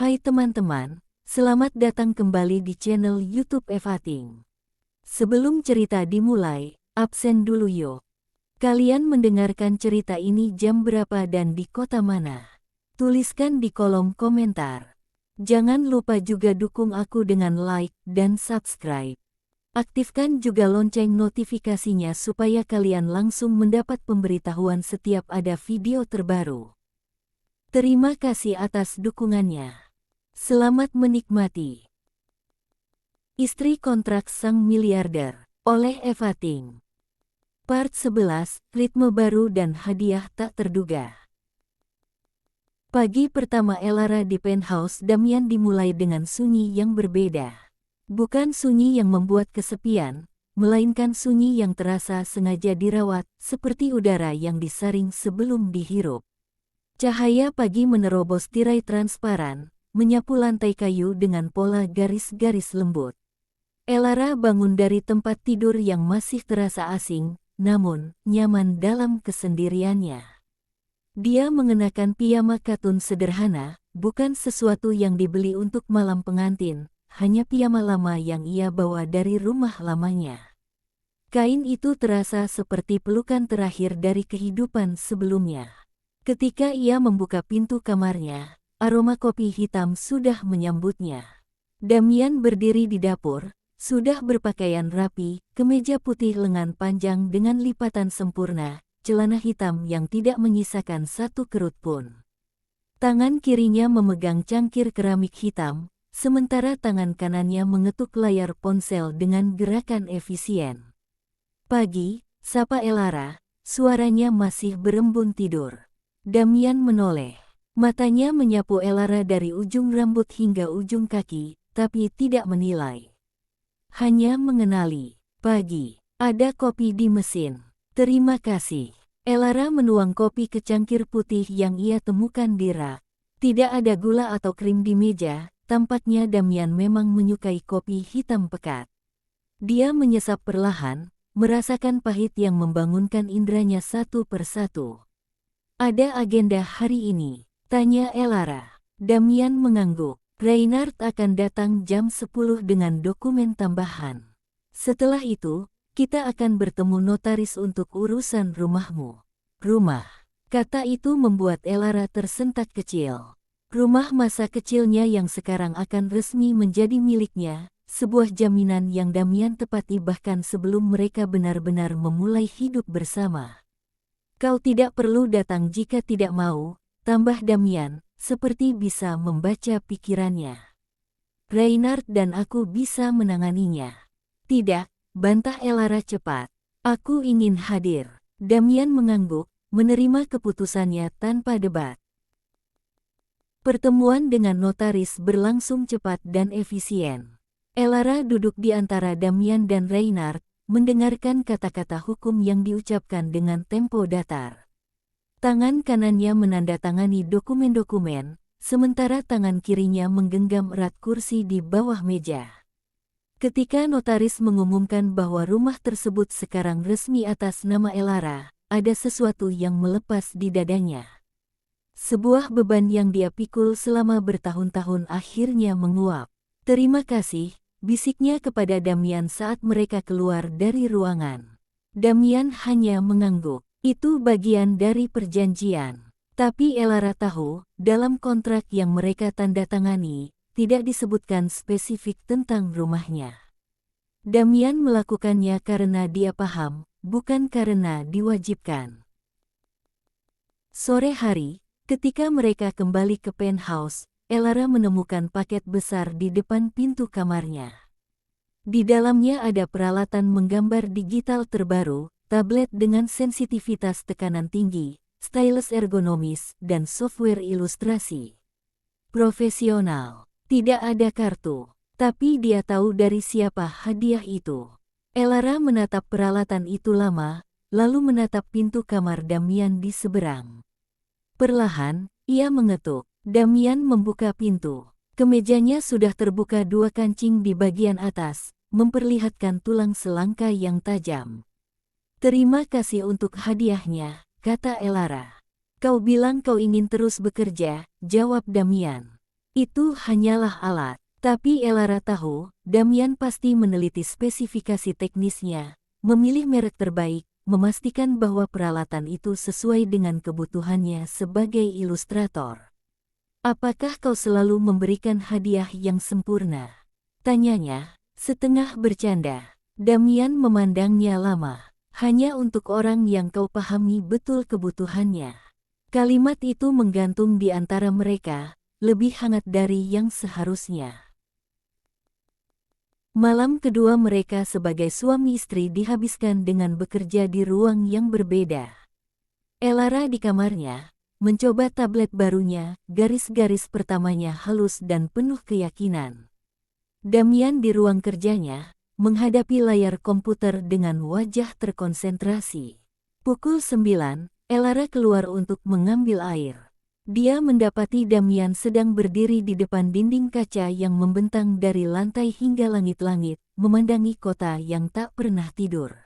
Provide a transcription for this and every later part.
Hai teman-teman, selamat datang kembali di channel YouTube Evating. Sebelum cerita dimulai, absen dulu yuk. Kalian mendengarkan cerita ini jam berapa dan di kota mana? Tuliskan di kolom komentar. Jangan lupa juga dukung aku dengan like dan subscribe. Aktifkan juga lonceng notifikasinya supaya kalian langsung mendapat pemberitahuan setiap ada video terbaru. Terima kasih atas dukungannya. Selamat menikmati. Istri Kontrak Sang Miliarder oleh Evating. Part 11, Ritme Baru dan Hadiah Tak Terduga. Pagi pertama Elara di penthouse Damian dimulai dengan sunyi yang berbeda. Bukan sunyi yang membuat kesepian, melainkan sunyi yang terasa sengaja dirawat, seperti udara yang disaring sebelum dihirup. Cahaya pagi menerobos tirai transparan, menyapu lantai kayu dengan pola garis-garis lembut. Elara bangun dari tempat tidur yang masih terasa asing, namun nyaman dalam kesendiriannya. Dia mengenakan piyama katun sederhana, bukan sesuatu yang dibeli untuk malam pengantin, hanya piyama lama yang ia bawa dari rumah lamanya. Kain itu terasa seperti pelukan terakhir dari kehidupan sebelumnya. Ketika ia membuka pintu kamarnya, aroma kopi hitam sudah menyambutnya. Damian berdiri di dapur, sudah berpakaian rapi, kemeja putih lengan panjang dengan lipatan sempurna, celana hitam yang tidak menyisakan satu kerut pun. Tangan kirinya memegang cangkir keramik hitam, sementara tangan kanannya mengetuk layar ponsel dengan gerakan efisien. Pagi, sapa Elara, suaranya masih berembun tidur. Damian menoleh. Matanya menyapu Elara dari ujung rambut hingga ujung kaki, tapi tidak menilai. Hanya mengenali. Pagi, ada kopi di mesin. Terima kasih. Elara menuang kopi ke cangkir putih yang ia temukan di rak. Tidak ada gula atau krim di meja, tampaknya Damian memang menyukai kopi hitam pekat. Dia menyesap perlahan, merasakan pahit yang membangunkan indranya satu persatu. Ada agenda hari ini? Tanya Elara. Damian mengangguk. Reynard akan datang jam 10 dengan dokumen tambahan. Setelah itu, kita akan bertemu notaris untuk urusan rumahmu. Rumah. Kata itu membuat Elara tersentak kecil. Rumah masa kecilnya yang sekarang akan resmi menjadi miliknya, sebuah jaminan yang Damian tepati bahkan sebelum mereka benar-benar memulai hidup bersama. Kau tidak perlu datang jika tidak mau, tambah Damian, seperti bisa membaca pikirannya. Reynard dan aku bisa menanganinya. Tidak, bantah Elara cepat. Aku ingin hadir. Damian mengangguk, menerima keputusannya tanpa debat. Pertemuan dengan notaris berlangsung cepat dan efisien. Elara duduk di antara Damian dan Reynard, mendengarkan kata-kata hukum yang diucapkan dengan tempo datar. Tangan kanannya menandatangani dokumen-dokumen, sementara tangan kirinya menggenggam erat kursi di bawah meja. Ketika notaris mengumumkan bahwa rumah tersebut sekarang resmi atas nama Elara, ada sesuatu yang melepas di dadanya. Sebuah beban yang dia pikul selama bertahun-tahun akhirnya menguap. Terima kasih, bisiknya kepada Damian saat mereka keluar dari ruangan. Damian hanya mengangguk. Itu bagian dari perjanjian. Tapi Elara tahu, dalam kontrak yang mereka tanda tangani, tidak disebutkan spesifik tentang rumahnya. Damian melakukannya karena dia paham, bukan karena diwajibkan. Sore hari, ketika mereka kembali ke penthouse, Elara menemukan paket besar di depan pintu kamarnya. Di dalamnya ada peralatan menggambar digital terbaru, tablet dengan sensitivitas tekanan tinggi, stylus ergonomis, dan software ilustrasi profesional. Tidak ada kartu, tapi dia tahu dari siapa hadiah itu. Elara menatap peralatan itu lama, lalu menatap pintu kamar Damian di seberang. Perlahan, ia mengetuk. Damian membuka pintu. Kemejanya sudah terbuka dua kancing di bagian atas, memperlihatkan tulang selangka yang tajam. Terima kasih untuk hadiahnya, kata Elara. Kau bilang kau ingin terus bekerja, jawab Damian. Itu hanyalah alat. Tapi Elara tahu, Damian pasti meneliti spesifikasi teknisnya, memilih merek terbaik, memastikan bahwa peralatan itu sesuai dengan kebutuhannya sebagai ilustrator. Apakah kau selalu memberikan hadiah yang sempurna? Tanyanya, setengah bercanda. Damian memandangnya lama. Hanya untuk orang yang kau pahami betul kebutuhannya. Kalimat itu menggantung di antara mereka, lebih hangat dari yang seharusnya. Malam kedua mereka sebagai suami istri dihabiskan dengan bekerja di ruang yang berbeda. Elara di kamarnya, mencoba tablet barunya, garis-garis pertamanya halus dan penuh keyakinan. Damian di ruang kerjanya, menghadapi layar komputer dengan wajah terkonsentrasi. Pukul 9, Elara keluar untuk mengambil air. Dia mendapati Damian sedang berdiri di depan dinding kaca yang membentang dari lantai hingga langit-langit, memandangi kota yang tak pernah tidur.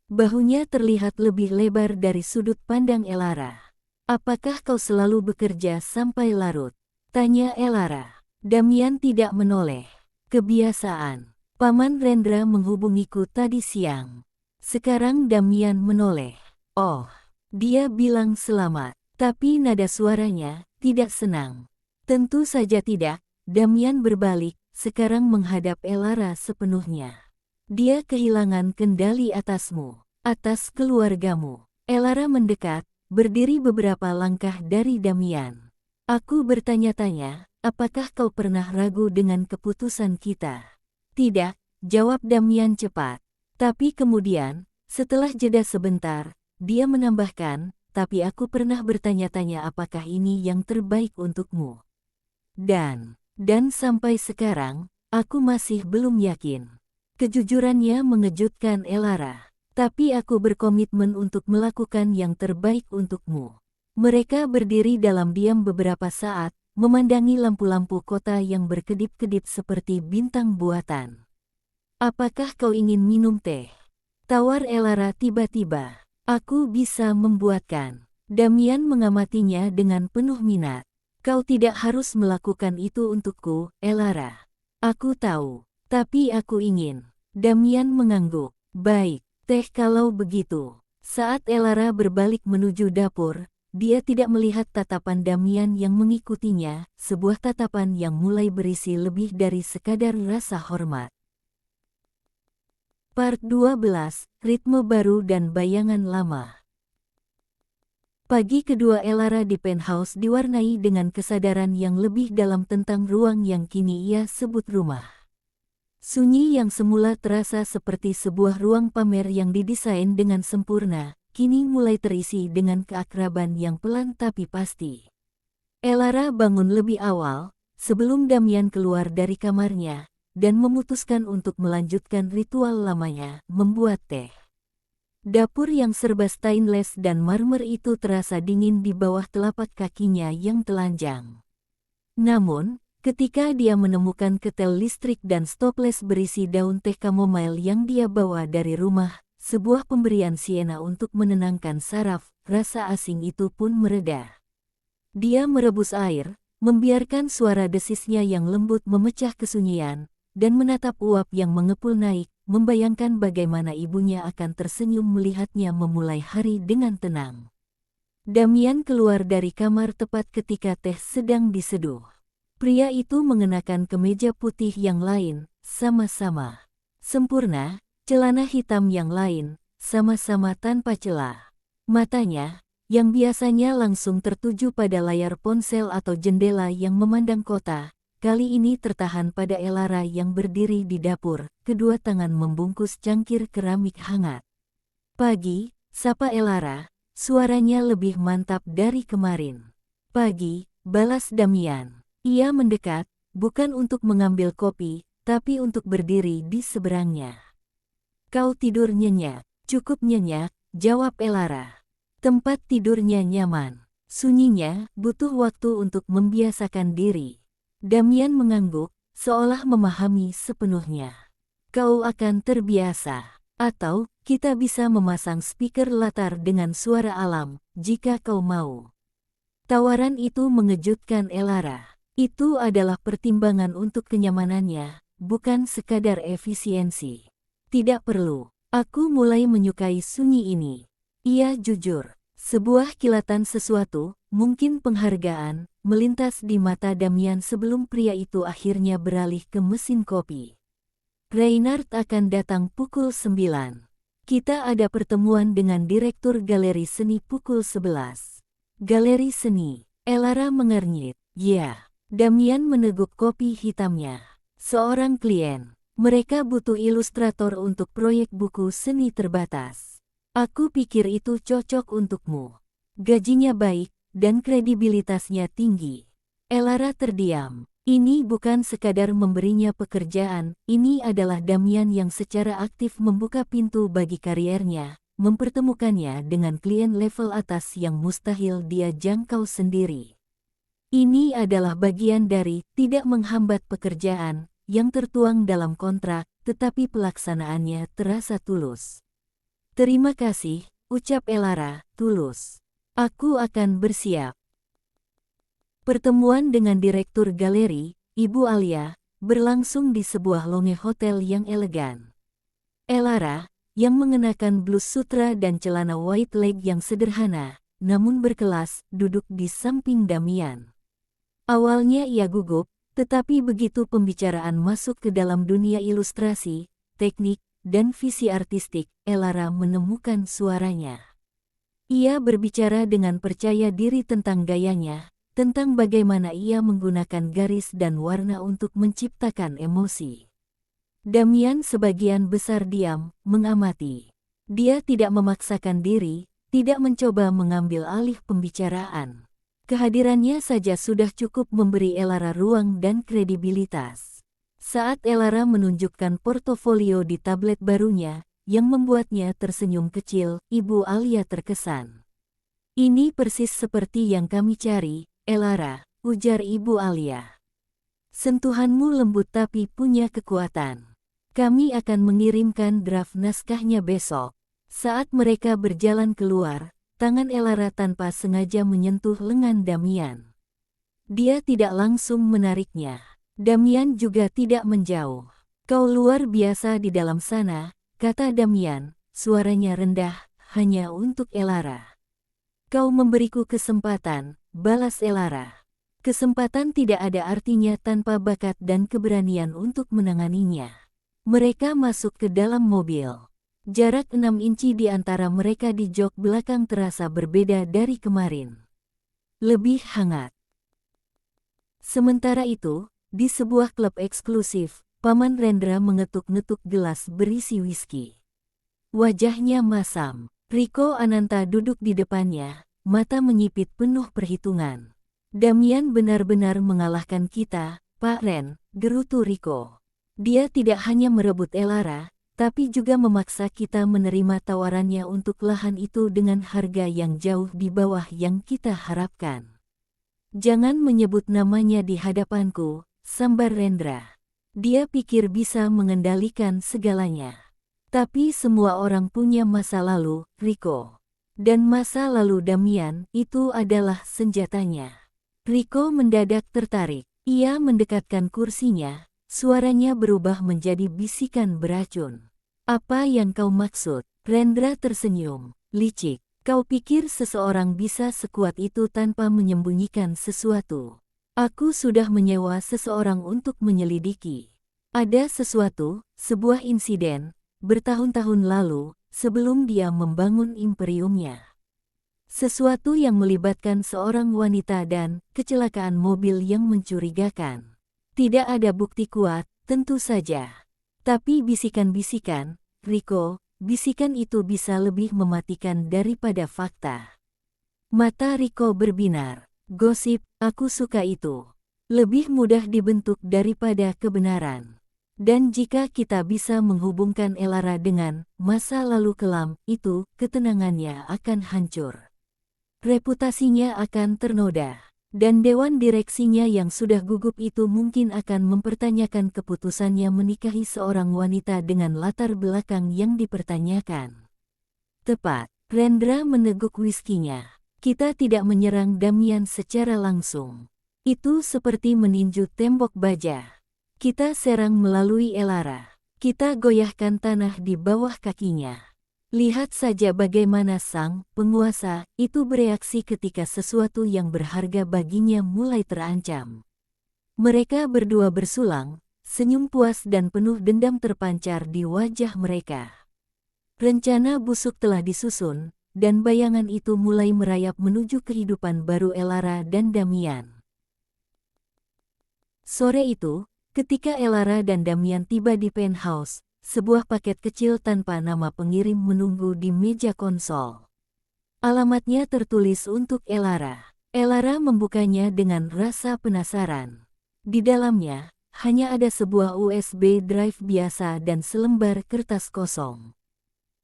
Bahunya terlihat lebih lebar dari sudut pandang Elara. "Apakah kau selalu bekerja sampai larut?" tanya Elara. Damian tidak menoleh. "Kebiasaan. Paman Rendra menghubungiku tadi siang." Sekarang Damian menoleh. "Oh." Dia bilang selamat. Tapi nada suaranya tidak senang. "Tentu saja tidak." Damian berbalik, sekarang menghadap Elara sepenuhnya. "Dia kehilangan kendali atasmu, atas keluargamu." Elara mendekat, berdiri beberapa langkah dari Damian. "Aku bertanya-tanya, apakah kau pernah ragu dengan keputusan kita?" "Tidak," jawab Damian cepat. Tapi kemudian, setelah jeda sebentar, dia menambahkan, "Tapi aku pernah bertanya-tanya apakah ini yang terbaik untukmu. Dan sampai sekarang, aku masih belum yakin." Kejujurannya mengejutkan Elara. "Tapi aku berkomitmen untuk melakukan yang terbaik untukmu." Mereka berdiri dalam diam beberapa saat, memandangi lampu-lampu kota yang berkedip-kedip seperti bintang buatan. "Apakah kau ingin minum teh?" tawar Elara tiba-tiba. "Aku bisa membuatkan." Damian mengamatinya dengan penuh minat. "Kau tidak harus melakukan itu untukku, Elara. Aku tahu, tapi aku ingin." Damian mengangguk. "Baik, teh kalau begitu." Saat Elara berbalik menuju dapur, dia tidak melihat tatapan Damian yang mengikutinya, sebuah tatapan yang mulai berisi lebih dari sekadar rasa hormat. Part 12, Ritme Baru dan Bayangan Lama. Pagi kedua Elara di penthouse diwarnai dengan kesadaran yang lebih dalam tentang ruang yang kini ia sebut rumah. Sunyi yang semula terasa seperti sebuah ruang pamer yang didesain dengan sempurna, kini mulai terisi dengan keakraban yang pelan tapi pasti. Elara bangun lebih awal, sebelum Damian keluar dari kamarnya, dan memutuskan untuk melanjutkan ritual lamanya, membuat teh. Dapur yang serba stainless dan marmer itu terasa dingin di bawah telapak kakinya yang telanjang. Namun, ketika dia menemukan ketel listrik dan stoples berisi daun teh chamomile yang dia bawa dari rumah, sebuah pemberian Sienna untuk menenangkan saraf, rasa asing itu pun mereda. Dia merebus air, membiarkan suara desisnya yang lembut memecah kesunyian, dan menatap uap yang mengepul naik, membayangkan bagaimana ibunya akan tersenyum melihatnya memulai hari dengan tenang. Damian keluar dari kamar tepat ketika teh sedang diseduh. Pria itu mengenakan kemeja putih yang lain, sama-sama sempurna, celana hitam yang lain, sama-sama tanpa celah. Matanya, yang biasanya langsung tertuju pada layar ponsel atau jendela yang memandang kota, kali ini tertahan pada Elara yang berdiri di dapur, kedua tangan membungkus cangkir keramik hangat. "Pagi," sapa Elara, suaranya lebih mantap dari kemarin. "Pagi," balas Damian. Ia mendekat, bukan untuk mengambil kopi, tapi untuk berdiri di seberangnya. "Kau tidur nyenyak?" "Cukup nyenyak," jawab Elara. Tempat tidurnya nyaman. Sunyinya butuh waktu untuk membiasakan diri. Damian mengangguk, seolah memahami sepenuhnya. "Kau akan terbiasa. Atau, kita bisa memasang speaker latar dengan suara alam, jika kau mau." Tawaran itu mengejutkan Elara. Itu adalah pertimbangan untuk kenyamanannya, bukan sekadar efisiensi. Tidak perlu. Aku mulai menyukai Sunyi ini. Ia jujur. Sebuah kilatan sesuatu, mungkin penghargaan, melintas di mata Damian sebelum pria itu akhirnya beralih ke mesin kopi. Reinhard akan datang pukul 9. Kita ada pertemuan dengan Direktur Galeri Seni pukul 11. Galeri Seni. Elara mengernyit. Ya. Damian meneguk kopi hitamnya. Seorang klien. Mereka butuh ilustrator untuk proyek buku seni terbatas. Aku pikir itu cocok untukmu. Gajinya baik, dan kredibilitasnya tinggi. Elara terdiam. Ini bukan sekadar memberinya pekerjaan, ini adalah Damian yang secara aktif membuka pintu bagi kariernya, mempertemukannya dengan klien level atas yang mustahil dia jangkau sendiri. Ini adalah bagian dari tidak menghambat pekerjaan, yang tertuang dalam kontrak, tetapi pelaksanaannya terasa tulus. Terima kasih, ucap Elara, tulus. Aku akan bersiap. Pertemuan dengan Direktur Galeri, Ibu Alia, berlangsung di sebuah longe hotel yang elegan. Elara, yang mengenakan blus sutra dan celana white leg yang sederhana, namun berkelas, duduk di samping Damian. Awalnya ia gugup, tetapi begitu pembicaraan masuk ke dalam dunia ilustrasi, teknik, dan visi artistik, Elara menemukan suaranya. Ia berbicara dengan percaya diri tentang gayanya, tentang bagaimana ia menggunakan garis dan warna untuk menciptakan emosi. Damian sebagian besar diam, mengamati. Dia tidak memaksakan diri, tidak mencoba mengambil alih pembicaraan. Kehadirannya saja sudah cukup memberi Elara ruang dan kredibilitas. Saat Elara menunjukkan portofolio di tablet barunya, yang membuatnya tersenyum kecil, Ibu Alia terkesan. Ini persis seperti yang kami cari, Elara, ujar Ibu Alia. Sentuhanmu lembut tapi punya kekuatan. Kami akan mengirimkan draft naskahnya besok. Saat mereka berjalan keluar, tangan Elara tanpa sengaja menyentuh lengan Damian. Dia tidak langsung menariknya. Damian juga tidak menjauh. Kau luar biasa di dalam sana, kata Damian, suaranya rendah, hanya untuk Elara. Kau memberiku kesempatan, balas Elara. Kesempatan tidak ada artinya tanpa bakat dan keberanian untuk menanganinya. Mereka masuk ke dalam mobil. Jarak 6 inci di antara mereka di jok belakang terasa berbeda dari kemarin. Lebih hangat. Sementara itu, di sebuah klub eksklusif, Paman Rendra mengetuk-ngetuk gelas berisi whisky. Wajahnya masam. Riko Ananta duduk di depannya, mata menyipit penuh perhitungan. Damian benar-benar mengalahkan kita, Pak Ren, gerutu Riko. Dia tidak hanya merebut Elara, tapi juga memaksa kita menerima tawarannya untuk lahan itu dengan harga yang jauh di bawah yang kita harapkan. Jangan menyebut namanya di hadapanku, sambar Rendra. Dia pikir bisa mengendalikan segalanya. Tapi semua orang punya masa lalu, Riko. Dan masa lalu Damian, itu adalah senjatanya. Riko mendadak tertarik. Ia mendekatkan kursinya, suaranya berubah menjadi bisikan beracun. Apa yang kau maksud? Rendra tersenyum, licik. Kau pikir seseorang bisa sekuat itu tanpa menyembunyikan sesuatu? Aku sudah menyewa seseorang untuk menyelidiki. Ada sesuatu, sebuah insiden, bertahun-tahun lalu, sebelum dia membangun imperiumnya. Sesuatu yang melibatkan seorang wanita dan kecelakaan mobil yang mencurigakan. Tidak ada bukti kuat, tentu saja. Tapi bisikan-bisikan, Riko, bisikan itu bisa lebih mematikan daripada fakta. Mata Riko berbinar. Gosip, aku suka itu. Lebih mudah dibentuk daripada kebenaran. Dan jika kita bisa menghubungkan Elara dengan masa lalu kelam, itu ketenangannya akan hancur. Reputasinya akan ternoda. Dan dewan direksinya yang sudah gugup itu mungkin akan mempertanyakan keputusannya menikahi seorang wanita dengan latar belakang yang dipertanyakan. Tepat, Rendra meneguk whisky-nya. Kita tidak menyerang Damian secara langsung. Itu seperti meninju tembok baja. Kita serang melalui Elara. Kita goyahkan tanah di bawah kakinya. Lihat saja bagaimana sang penguasa itu bereaksi ketika sesuatu yang berharga baginya mulai terancam. Mereka berdua bersulang, senyum puas dan penuh dendam terpancar di wajah mereka. Rencana busuk telah disusun, dan bayangan itu mulai merayap menuju kehidupan baru Elara dan Damian. Sore itu, ketika Elara dan Damian tiba di penthouse, sebuah paket kecil tanpa nama pengirim menunggu di meja konsol. Alamatnya tertulis untuk Elara. Elara membukanya dengan rasa penasaran. Di dalamnya, hanya ada sebuah USB drive biasa dan selembar kertas kosong.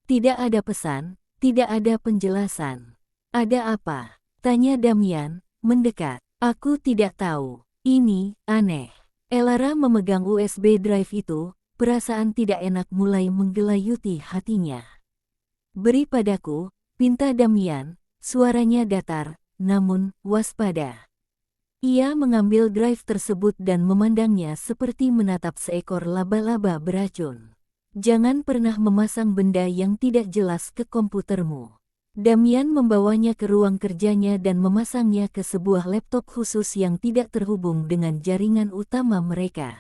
Tidak ada pesan, tidak ada penjelasan. Ada apa? Tanya Damian, mendekat. Aku tidak tahu. Ini aneh. Elara memegang USB drive itu, perasaan tidak enak mulai menggelayuti hatinya. Beri padaku, pinta Damian, suaranya datar, namun waspada. Ia mengambil drive tersebut dan memandangnya seperti menatap seekor laba-laba beracun. Jangan pernah memasang benda yang tidak jelas ke komputermu. Damian membawanya ke ruang kerjanya dan memasangnya ke sebuah laptop khusus yang tidak terhubung dengan jaringan utama mereka.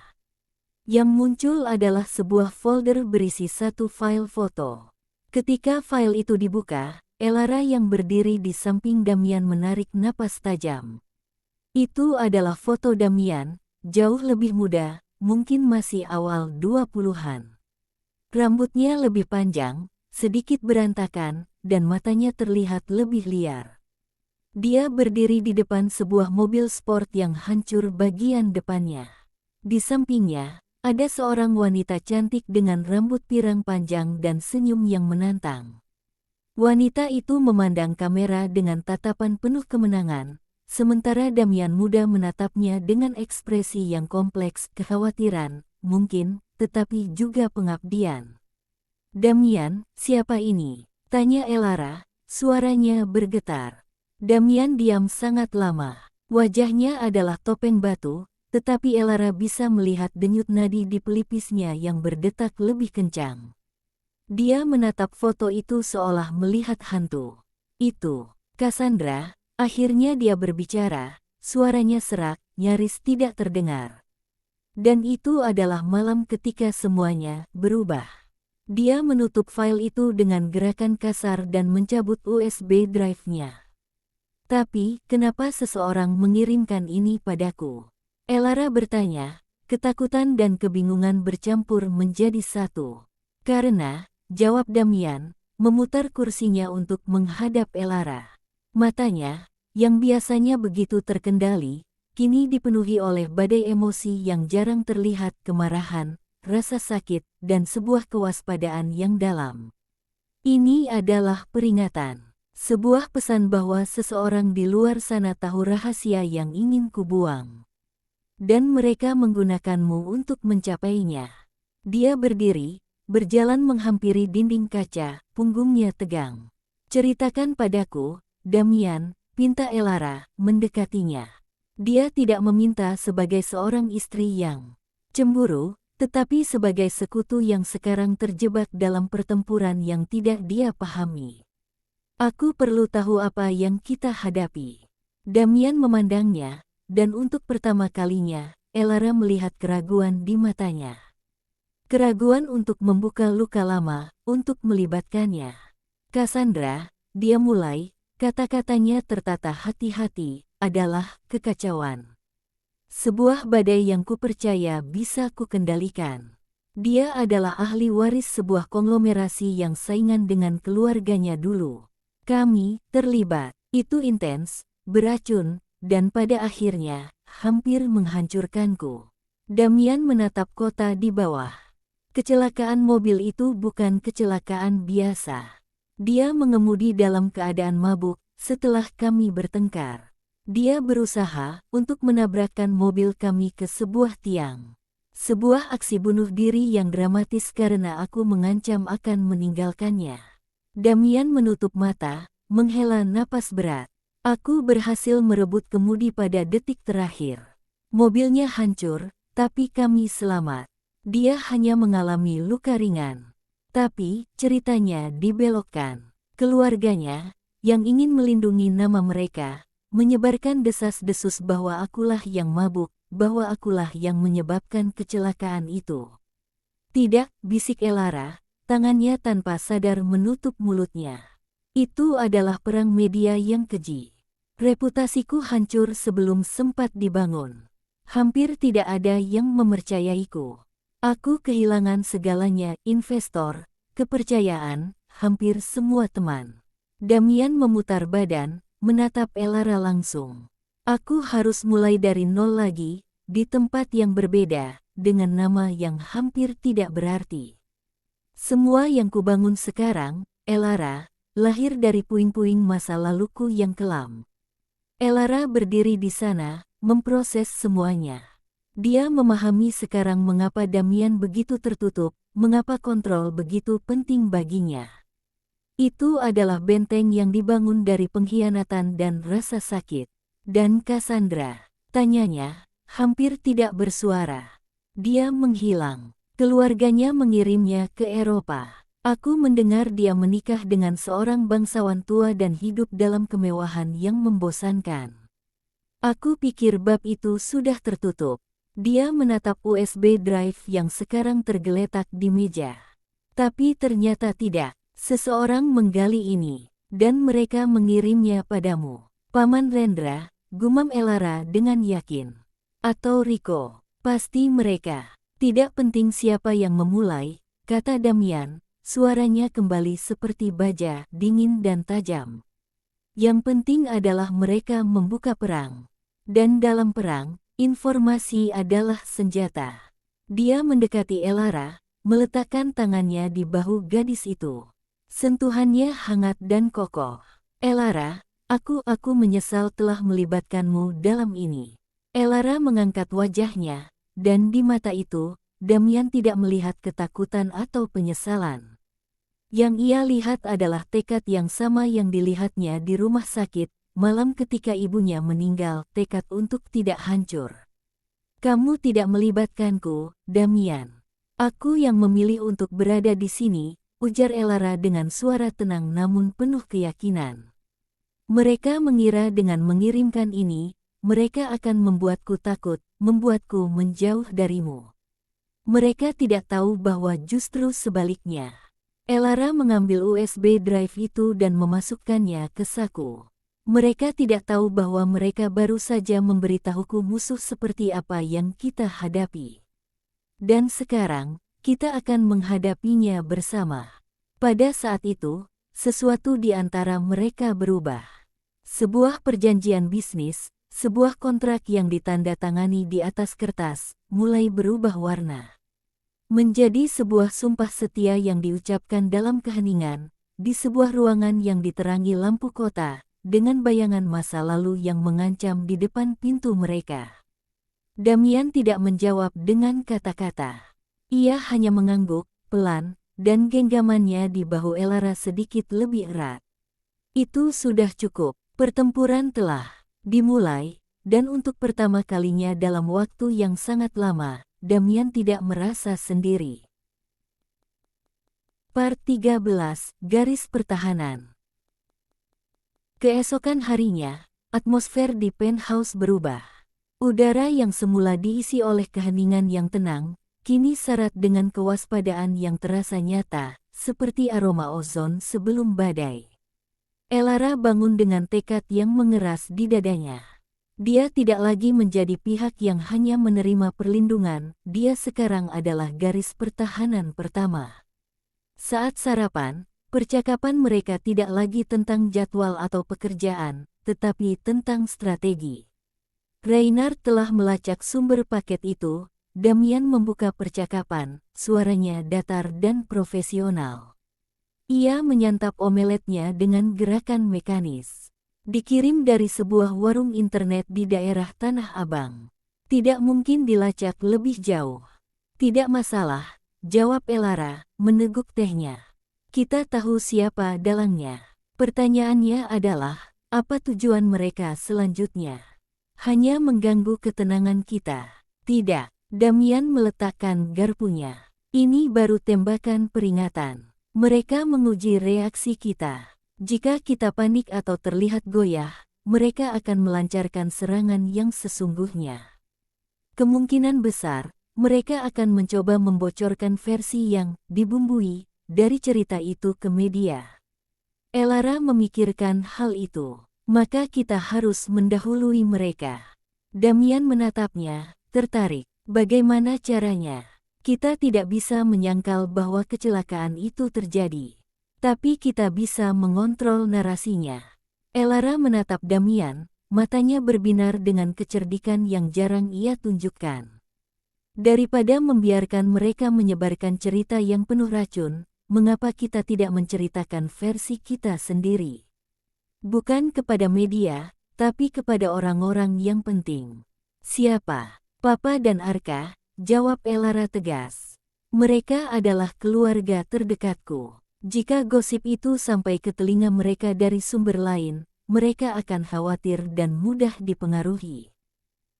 Yang muncul adalah sebuah folder berisi satu file foto. Ketika file itu dibuka, Elara yang berdiri di samping Damian menarik napas tajam. Itu adalah foto Damian, jauh lebih muda, mungkin masih awal 20-an. Rambutnya lebih panjang, sedikit berantakan, dan matanya terlihat lebih liar. Dia berdiri di depan sebuah mobil sport yang hancur bagian depannya. Di sampingnya, ada seorang wanita cantik dengan rambut pirang panjang dan senyum yang menantang. Wanita itu memandang kamera dengan tatapan penuh kemenangan, sementara Damian muda menatapnya dengan ekspresi yang kompleks kekhawatiran, mungkin, tetapi juga pengabdian. Damian, siapa ini? Tanya Elara, suaranya bergetar. Damian diam sangat lama. Wajahnya adalah topeng batu, tetapi Elara bisa melihat denyut nadi di pelipisnya yang berdetak lebih kencang. Dia menatap foto itu seolah melihat hantu. Itu, Cassandra, akhirnya dia berbicara, suaranya serak, nyaris tidak terdengar. Dan itu adalah malam ketika semuanya berubah. Dia menutup file itu dengan gerakan kasar dan mencabut USB drive-nya. Tapi, kenapa seseorang mengirimkan ini padaku? Elara bertanya, ketakutan dan kebingungan bercampur menjadi satu. Karena, jawab Damian, memutar kursinya untuk menghadap Elara. Matanya, yang biasanya begitu terkendali, kini dipenuhi oleh badai emosi yang jarang terlihat, kemarahan, rasa sakit, dan sebuah kewaspadaan yang dalam. Ini adalah peringatan. Sebuah pesan bahwa seseorang di luar sana tahu rahasia yang ingin kubuang. Dan mereka menggunakanmu untuk mencapainya. Dia berdiri, berjalan menghampiri dinding kaca, punggungnya tegang. Ceritakan padaku, Damian, pinta Elara, mendekatinya. Dia tidak meminta sebagai seorang istri yang cemburu, tetapi sebagai sekutu yang sekarang terjebak dalam pertempuran yang tidak dia pahami. Aku perlu tahu apa yang kita hadapi. Damian memandangnya, dan untuk pertama kalinya, Elara melihat keraguan di matanya. Keraguan untuk membuka luka lama, untuk melibatkannya. Cassandra, dia mulai, kata-katanya tertata hati-hati, adalah kekacauan. Sebuah badai yang kupercaya bisa kukendalikan. Dia adalah ahli waris sebuah konglomerasi yang saingan dengan keluarganya dulu. Kami terlibat. Itu intens, beracun, dan pada akhirnya, hampir menghancurkanku. Damian menatap kota di bawah. Kecelakaan mobil itu bukan kecelakaan biasa. Dia mengemudi dalam keadaan mabuk setelah kami bertengkar. Dia berusaha untuk menabrakkan mobil kami ke sebuah tiang. Sebuah aksi bunuh diri yang dramatis karena aku mengancam akan meninggalkannya. Damian menutup mata, menghela napas berat. Aku berhasil merebut kemudi pada detik terakhir. Mobilnya hancur, tapi kami selamat. Dia hanya mengalami luka ringan. Tapi, ceritanya dibelokkan. Keluarganya, yang ingin melindungi nama mereka, menyebarkan desas-desus bahwa akulah yang mabuk, bahwa akulah yang menyebabkan kecelakaan itu. Tidak, bisik Elara, tangannya tanpa sadar menutup mulutnya. Itu adalah perang media yang keji. Reputasiku hancur sebelum sempat dibangun. Hampir tidak ada yang mempercayaiku. Aku kehilangan segalanya, investor, kepercayaan, hampir semua teman. Damian memutar badan, menatap Elara langsung. Aku harus mulai dari nol lagi, di tempat yang berbeda, dengan nama yang hampir tidak berarti. Semua yang kubangun sekarang, Elara, lahir dari puing-puing masa laluku yang kelam. Elara berdiri di sana, memproses semuanya. Dia memahami sekarang mengapa Damian begitu tertutup, mengapa kontrol begitu penting baginya. Itu adalah benteng yang dibangun dari pengkhianatan dan rasa sakit. Dan Cassandra, tanyanya, hampir tidak bersuara. Dia menghilang. Keluarganya mengirimnya ke Eropa. Aku mendengar dia menikah dengan seorang bangsawan tua dan hidup dalam kemewahan yang membosankan. Aku pikir bab itu sudah tertutup. Dia menatap USB drive yang sekarang tergeletak di meja. Tapi ternyata tidak. Seseorang menggali ini, dan mereka mengirimnya padamu. Paman Rendra, gumam Elara dengan yakin. Atau Rico, pasti mereka. Tidak penting siapa yang memulai, kata Damian. Suaranya kembali seperti baja, dingin dan tajam. Yang penting adalah mereka membuka perang. Dan dalam perang, informasi adalah senjata. Dia mendekati Elara, meletakkan tangannya di bahu gadis itu. Sentuhannya hangat dan kokoh. Elara, aku menyesal telah melibatkanmu dalam ini. Elara mengangkat wajahnya, dan di mata itu, Damian tidak melihat ketakutan atau penyesalan. Yang ia lihat adalah tekad yang sama yang dilihatnya di rumah sakit, malam ketika ibunya meninggal, tekad untuk tidak hancur. Kamu tidak melibatkanku, Damian. Aku yang memilih untuk berada di sini, ujar Elara dengan suara tenang namun penuh keyakinan. Mereka mengira dengan mengirimkan ini, mereka akan membuatku takut, membuatku menjauh darimu. Mereka tidak tahu bahwa justru sebaliknya. Elara mengambil USB drive itu dan memasukkannya ke saku. Mereka tidak tahu bahwa mereka baru saja memberitahuku musuh seperti apa yang kita hadapi. Dan sekarang, kita akan menghadapinya bersama. Pada saat itu, sesuatu di antara mereka berubah. Sebuah perjanjian bisnis, sebuah kontrak yang ditandatangani di atas kertas, mulai berubah warna. Menjadi sebuah sumpah setia yang diucapkan dalam keheningan, di sebuah ruangan yang diterangi lampu kota, dengan bayangan masa lalu yang mengancam di depan pintu mereka. Damian tidak menjawab dengan kata-kata. Ia hanya mengangguk, pelan, dan genggamannya di bahu Elara sedikit lebih erat. Itu sudah cukup, pertempuran telah dimulai, dan untuk pertama kalinya dalam waktu yang sangat lama, Damian tidak merasa sendiri. Part 13, Garis Pertahanan. Keesokan harinya, atmosfer di penthouse berubah. Udara yang semula diisi oleh keheningan yang tenang, kini syarat dengan kewaspadaan yang terasa nyata, seperti aroma ozon sebelum badai. Elara bangun dengan tekad yang mengeras di dadanya. Dia tidak lagi menjadi pihak yang hanya menerima perlindungan, dia sekarang adalah garis pertahanan pertama. Saat sarapan, percakapan mereka tidak lagi tentang jadwal atau pekerjaan, tetapi tentang strategi. Reynard telah melacak sumber paket itu. Damian membuka percakapan, suaranya datar dan profesional. Ia menyantap omeletnya dengan gerakan mekanis. Dikirim dari sebuah warung internet di daerah Tanah Abang. Tidak mungkin dilacak lebih jauh. Tidak masalah, jawab Elara, meneguk tehnya. Kita tahu siapa dalangnya. Pertanyaannya adalah, Apa tujuan mereka selanjutnya? Hanya mengganggu ketenangan kita. Tidak, Damian meletakkan garpunya. Ini baru tembakan peringatan. Mereka menguji reaksi kita. Jika kita panik atau terlihat goyah, mereka akan melancarkan serangan yang sesungguhnya. Kemungkinan besar, mereka akan mencoba membocorkan versi yang dibumbui dari cerita itu ke media. Elara memikirkan hal itu. Maka kita harus mendahului mereka. Damian menatapnya, tertarik. Bagaimana caranya? Kita tidak bisa menyangkal bahwa kecelakaan itu terjadi. Tapi kita bisa mengontrol narasinya. Elara menatap Damian, matanya berbinar dengan kecerdikan yang jarang ia tunjukkan. Daripada membiarkan mereka menyebarkan cerita yang penuh racun, mengapa kita tidak menceritakan versi kita sendiri? Bukan kepada media, tapi kepada orang-orang yang penting. Siapa? Papa dan Arka, jawab Elara tegas. Mereka adalah keluarga terdekatku. Jika gosip itu sampai ke telinga mereka dari sumber lain, mereka akan khawatir dan mudah dipengaruhi.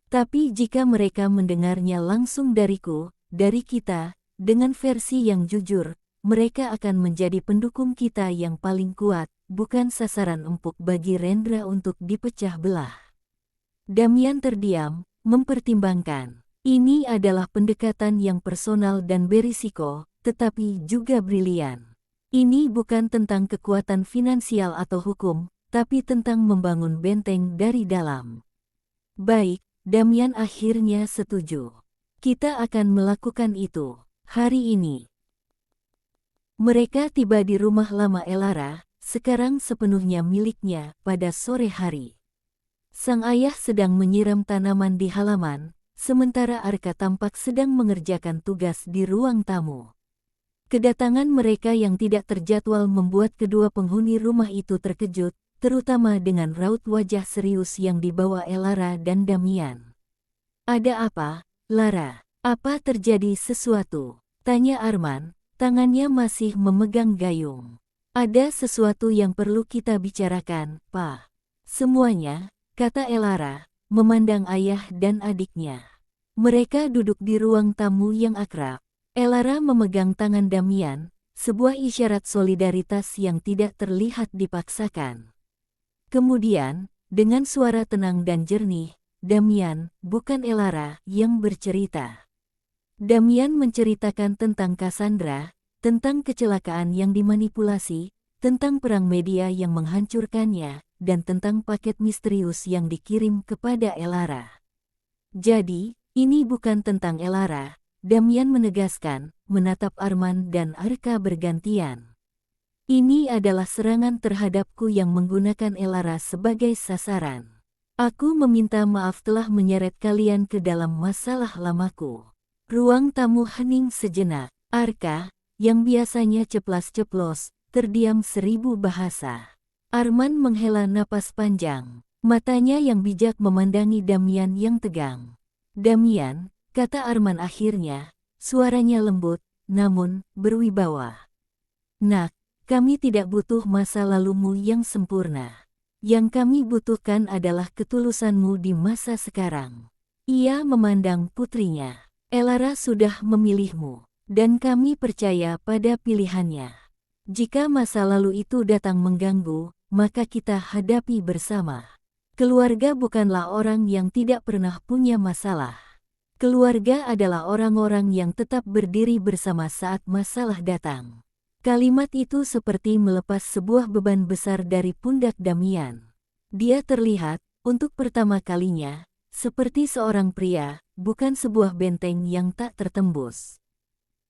Tapi jika mereka mendengarnya langsung dariku, dari kita, dengan versi yang jujur, mereka akan menjadi pendukung kita yang paling kuat, bukan sasaran empuk bagi Rendra untuk dipecah belah. Damian terdiam, mempertimbangkan. Ini adalah pendekatan yang personal dan berisiko, tetapi juga brilian. Ini bukan tentang kekuatan finansial atau hukum, tapi tentang membangun benteng dari dalam. Baik, Damian akhirnya setuju. Kita akan melakukan itu, hari ini. Mereka tiba di rumah lama Elara, sekarang sepenuhnya miliknya, pada sore hari. Sang ayah sedang menyiram tanaman di halaman, sementara Arka tampak sedang mengerjakan tugas di ruang tamu. Kedatangan mereka yang tidak terjadwal membuat kedua penghuni rumah itu terkejut, terutama dengan raut wajah serius yang dibawa Elara dan Damian. Ada apa, Lara? Apa terjadi sesuatu? Tanya Arman, tangannya masih memegang gayung. Ada sesuatu yang perlu kita bicarakan, Pak. Semuanya, kata Elara, memandang ayah dan adiknya. Mereka duduk di ruang tamu yang akrab. Elara memegang tangan Damian, sebuah isyarat solidaritas yang tidak terlihat dipaksakan. Kemudian, dengan suara tenang dan jernih, Damian, bukan Elara, yang bercerita. Damian menceritakan tentang Cassandra, tentang kecelakaan yang dimanipulasi, tentang perang media yang menghancurkannya, dan tentang paket misterius yang dikirim kepada Elara. Jadi, ini bukan tentang Elara, Damian menegaskan, menatap Arman dan Arka bergantian. Ini adalah serangan terhadapku yang menggunakan Elara sebagai sasaran. Aku meminta maaf telah menyeret kalian ke dalam masalah lamaku. Ruang tamu hening sejenak. Arka, yang biasanya ceplas-ceplos, terdiam 1000 bahasa. Arman menghela napas panjang. Matanya yang bijak memandangi Damian yang tegang. Damian, kata Arman akhirnya, suaranya lembut, namun berwibawa. Nak, kami tidak butuh masa lalumu yang sempurna. Yang kami butuhkan adalah ketulusanmu di masa sekarang. Ia memandang putrinya. Elara sudah memilihmu, dan kami percaya pada pilihannya. Jika masa lalu itu datang mengganggu, maka kita hadapi bersama. Keluarga bukanlah orang yang tidak pernah punya masalah. Keluarga adalah orang-orang yang tetap berdiri bersama saat masalah datang. Kalimat itu seperti melepas sebuah beban besar dari pundak Damian. Dia terlihat, untuk pertama kalinya, seperti seorang pria, bukan sebuah benteng yang tak tertembus.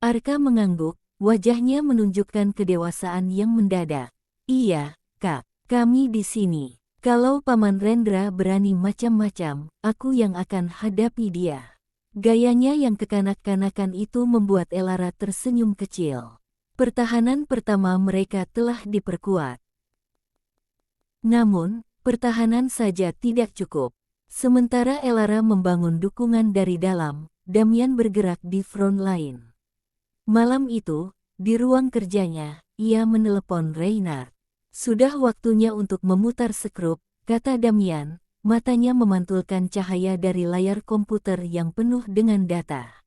Arka mengangguk, wajahnya menunjukkan kedewasaan yang mendadak. Iya, Kak, kami di sini. Kalau Paman Rendra berani macam-macam, aku yang akan hadapi dia. Gayanya yang kekanak-kanakan itu membuat Elara tersenyum kecil. Pertahanan pertama mereka telah diperkuat. Namun, pertahanan saja tidak cukup. Sementara Elara membangun dukungan dari dalam, Damian bergerak di front line. Malam itu, di ruang kerjanya, ia menelepon Reynard. Sudah waktunya untuk memutar skrup, kata Damian, matanya memantulkan cahaya dari layar komputer yang penuh dengan data.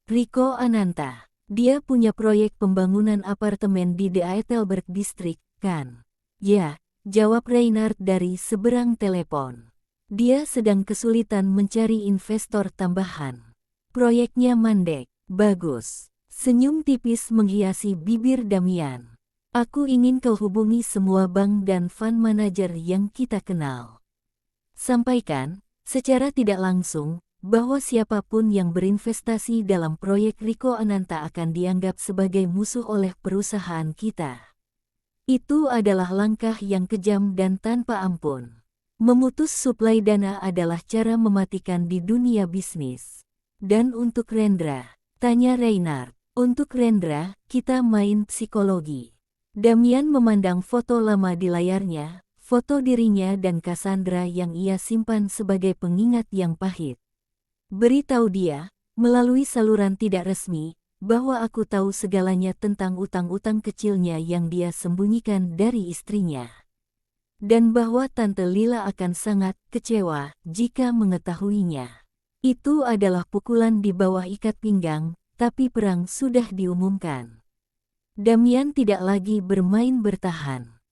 Rico Ananta, dia punya proyek pembangunan apartemen di The Eitelberg District, kan? Ya, jawab Reinhard dari seberang telepon. Dia sedang kesulitan mencari investor tambahan. Proyeknya mandek, bagus. Senyum tipis menghiasi bibir Damian. Aku ingin kau hubungi semua bank dan fund manager yang kita kenal. Sampaikan, secara tidak langsung, bahwa siapapun yang berinvestasi dalam proyek Rico Ananta akan dianggap sebagai musuh oleh perusahaan kita. Itu adalah langkah yang kejam dan tanpa ampun. Memutus suplai dana adalah cara mematikan di dunia bisnis. Dan untuk Rendra, tanya Reinhard, untuk Rendra, kita main psikologi. Damian memandang foto lama di layarnya, foto dirinya dan Cassandra yang ia simpan sebagai pengingat yang pahit. Beritahu dia, melalui saluran tidak resmi, bahwa aku tahu segalanya tentang utang-utang kecilnya yang dia sembunyikan dari istrinya. Dan bahwa Tante Lila akan sangat kecewa jika mengetahuinya. Itu adalah pukulan di bawah ikat pinggang, tapi perang sudah diumumkan. Damian tidak lagi bermain bertahan.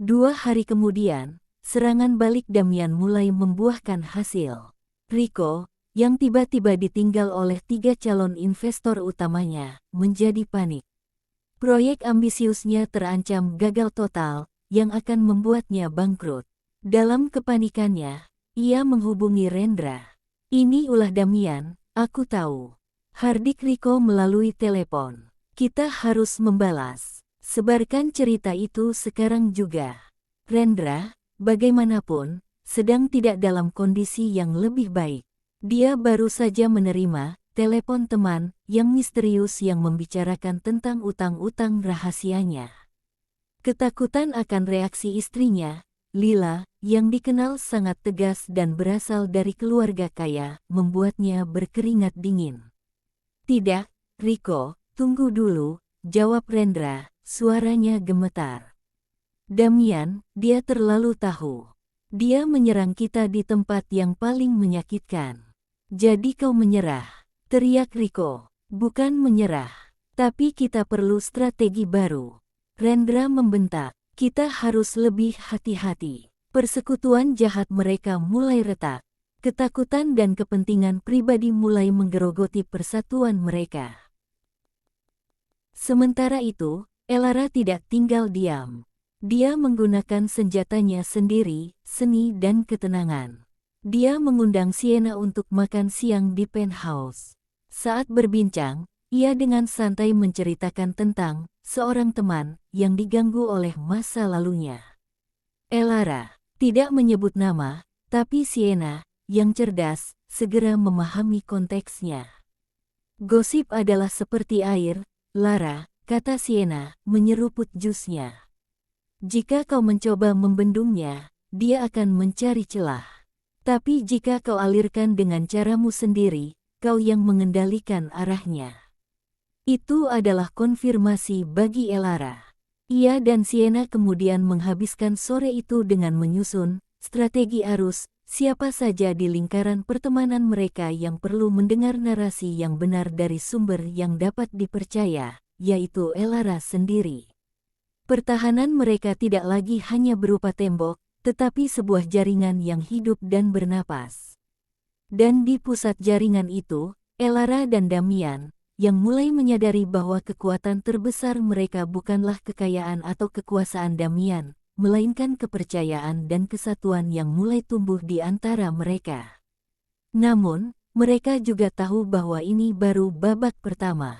2 hari kemudian, serangan balik Damian mulai membuahkan hasil. Rico, yang tiba-tiba ditinggal oleh 3 calon investor utamanya, menjadi panik. Proyek ambisiusnya terancam gagal total, yang akan membuatnya bangkrut. Dalam kepanikannya, ia menghubungi Rendra. Ini ulah Damian, aku tahu. Hardik Rico melalui telepon. Kita harus membalas. Sebarkan cerita itu sekarang juga. Rendra, bagaimanapun, sedang tidak dalam kondisi yang lebih baik. Dia baru saja menerima telepon teman yang misterius yang membicarakan tentang utang-utang rahasianya. Ketakutan akan reaksi istrinya, Lila, yang dikenal sangat tegas dan berasal dari keluarga kaya, membuatnya berkeringat dingin. Tidak, Rico, tunggu dulu, jawab Rendra, suaranya gemetar. Damian, dia terlalu tahu. Dia menyerang kita di tempat yang paling menyakitkan. Jadi kau menyerah, teriak Rico. Bukan menyerah, tapi kita perlu strategi baru. Rendra membentak, kita harus lebih hati-hati. Persekutuan jahat mereka mulai retak. Ketakutan dan kepentingan pribadi mulai menggerogoti persatuan mereka. Sementara itu, Elara tidak tinggal diam. Dia menggunakan senjatanya sendiri, seni dan ketenangan. Dia mengundang Sienna untuk makan siang di penthouse. Saat berbincang, ia dengan santai menceritakan tentang seorang teman yang diganggu oleh masa lalunya. Elara tidak menyebut nama, tapi Sienna, yang cerdas, segera memahami konteksnya. Gosip adalah seperti air, Lara, kata Sienna, menyeruput jusnya. Jika kau mencoba membendungnya, dia akan mencari celah. Tapi jika kau alirkan dengan caramu sendiri, kau yang mengendalikan arahnya. Itu adalah konfirmasi bagi Elara. Ia dan Sienna kemudian menghabiskan sore itu dengan menyusun strategi arus, siapa saja di lingkaran pertemanan mereka yang perlu mendengar narasi yang benar dari sumber yang dapat dipercaya, yaitu Elara sendiri. Pertahanan mereka tidak lagi hanya berupa tembok, tetapi sebuah jaringan yang hidup dan bernapas. Dan di pusat jaringan itu, Elara dan Damian, yang mulai menyadari bahwa kekuatan terbesar mereka bukanlah kekayaan atau kekuasaan Damian, melainkan kepercayaan dan kesatuan yang mulai tumbuh di antara mereka. Namun, mereka juga tahu bahwa ini baru babak pertama.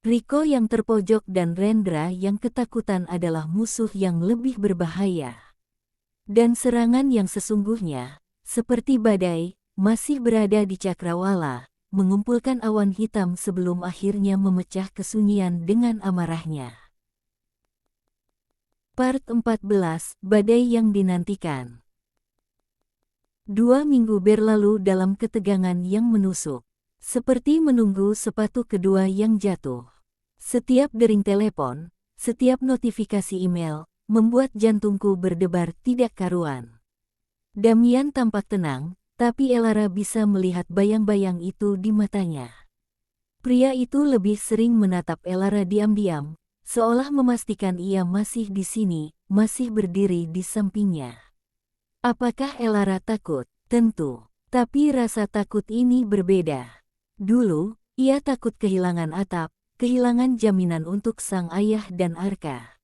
Rico yang terpojok dan Rendra yang ketakutan adalah musuh yang lebih berbahaya. Dan serangan yang sesungguhnya, seperti badai, masih berada di cakrawala, mengumpulkan awan hitam sebelum akhirnya memecah kesunyian dengan amarahnya. Part 14, Badai yang Dinantikan. 2 minggu berlalu dalam ketegangan yang menusuk. Seperti menunggu sepatu kedua yang jatuh. Setiap dering telepon, setiap notifikasi email, membuat jantungku berdebar tidak karuan. Damian tampak tenang, tapi Elara bisa melihat bayang-bayang itu di matanya. Pria itu lebih sering menatap Elara diam-diam, seolah memastikan ia masih di sini, masih berdiri di sampingnya. Apakah Elara takut? Tentu. Tapi rasa takut ini berbeda. Dulu, ia takut kehilangan atap, kehilangan jaminan untuk sang ayah dan Arka.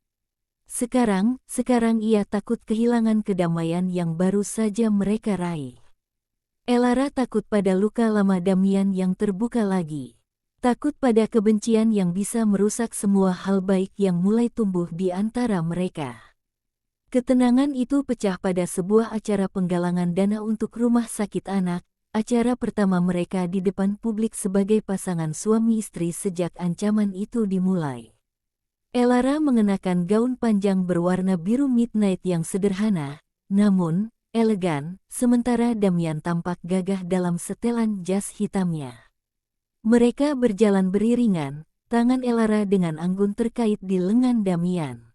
Sekarang ia takut kehilangan kedamaian yang baru saja mereka raih. Elara takut pada luka lama Damian yang terbuka lagi. Takut pada kebencian yang bisa merusak semua hal baik yang mulai tumbuh di antara mereka. Ketenangan itu pecah pada sebuah acara penggalangan dana untuk rumah sakit anak, acara pertama mereka di depan publik sebagai pasangan suami istri sejak ancaman itu dimulai. Elara mengenakan gaun panjang berwarna biru midnight yang sederhana, namun elegan, sementara Damian tampak gagah dalam setelan jas hitamnya. Mereka berjalan beriringan, tangan Elara dengan anggun terkait di lengan Damian.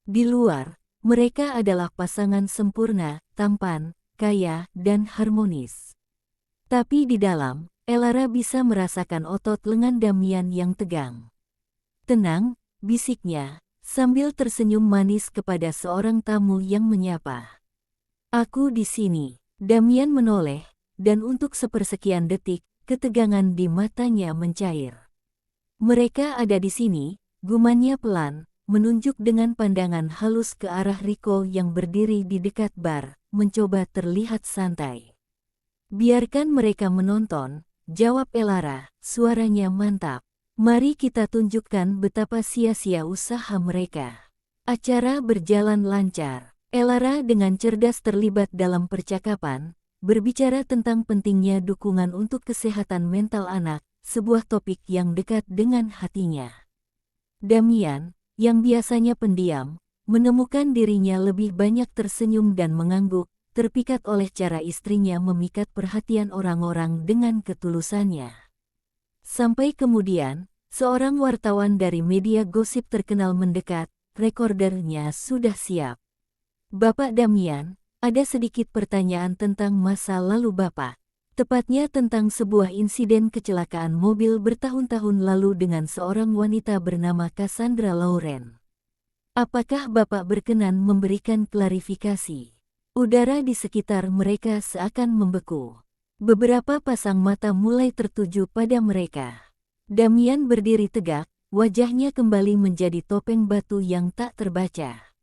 Di luar, mereka adalah pasangan sempurna, tampan, kaya, dan harmonis. Tapi di dalam, Elara bisa merasakan otot lengan Damian yang tegang. Tenang, bisiknya, sambil tersenyum manis kepada seorang tamu yang menyapa. Aku di sini. Damian menoleh, dan untuk sepersekian detik, ketegangan di matanya mencair. Mereka ada di sini, gumannya pelan, menunjuk dengan pandangan halus ke arah Rico yang berdiri di dekat bar, mencoba terlihat santai. Biarkan mereka menonton, jawab Elara, suaranya mantap. Mari kita tunjukkan betapa sia-sia usaha mereka. Acara berjalan lancar. Elara dengan cerdas terlibat dalam percakapan, berbicara tentang pentingnya dukungan untuk kesehatan mental anak, sebuah topik yang dekat dengan hatinya. Damian, yang biasanya pendiam, menemukan dirinya lebih banyak tersenyum dan mengangguk, terpikat oleh cara istrinya memikat perhatian orang-orang dengan ketulusannya. Sampai kemudian, seorang wartawan dari media gosip terkenal mendekat, rekordernya sudah siap. Bapak Damian, ada sedikit pertanyaan tentang masa lalu Bapak. Tepatnya tentang sebuah insiden kecelakaan mobil bertahun-tahun lalu dengan seorang wanita bernama Cassandra Lauren. Apakah Bapak berkenan memberikan klarifikasi? Udara di sekitar mereka seakan membeku. Beberapa pasang mata mulai tertuju pada mereka. Damian berdiri tegak, wajahnya kembali menjadi topeng batu yang tak terbaca.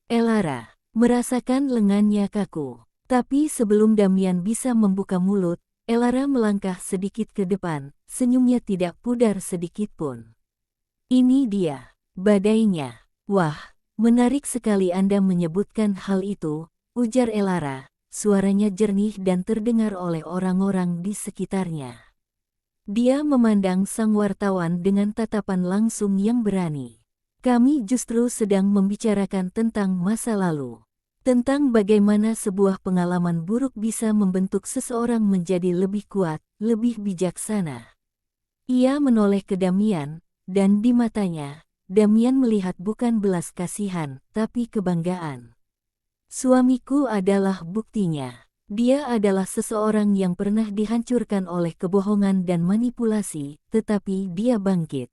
Elara merasakan lengannya kaku. Tapi sebelum Damian bisa membuka mulut, Elara melangkah sedikit ke depan, senyumnya tidak pudar sedikit pun. Ini dia, badainya. Wah, menarik sekali Anda menyebutkan hal itu, ujar Elara, suaranya jernih dan terdengar oleh orang-orang di sekitarnya. Dia memandang sang wartawan dengan tatapan langsung yang berani. Kami justru sedang membicarakan tentang masa lalu. Tentang bagaimana sebuah pengalaman buruk bisa membentuk seseorang menjadi lebih kuat, lebih bijaksana. Ia menoleh ke Damian, dan di matanya, Damian melihat bukan belas kasihan, tapi kebanggaan. Suamiku adalah buktinya. Dia adalah seseorang yang pernah dihancurkan oleh kebohongan dan manipulasi, tetapi dia bangkit.